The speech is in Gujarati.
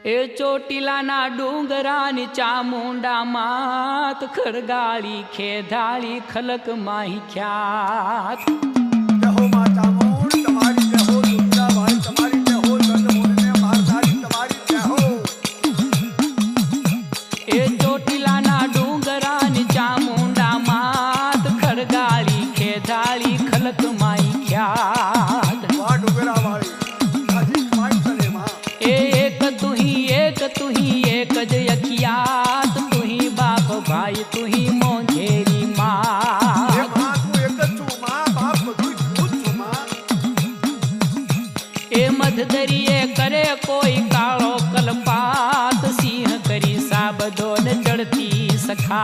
એ ચોટીલાના ડુંગરાની ચામુંડા માત ખરગાળી ખેધાળી ખલક માહી ખ્યાત જય હો માં ચામુંડ તમારી જય હો દુર્ગાભાઈ તમારી જય હો ચંદ્રમુનિને મારધારી તમારી જય હો એ ચોટીલાના ડુંગરાની ચામુંડા માત ખરગાળી ખેધાળી ખલક માહી ખ્યાત વાહ ડુંગરાવાળી હાજી કમાઈ કરે માં एक तुही एक ज अखियात तुही बाप भाई तुही मोंझेरी હે माँ માં તું એક જ છું માં બાપ બધું તું જ છું માં ए मधदरिये करे कोई काळो कलपात सिंह करी साबदोन चढ़ती सखा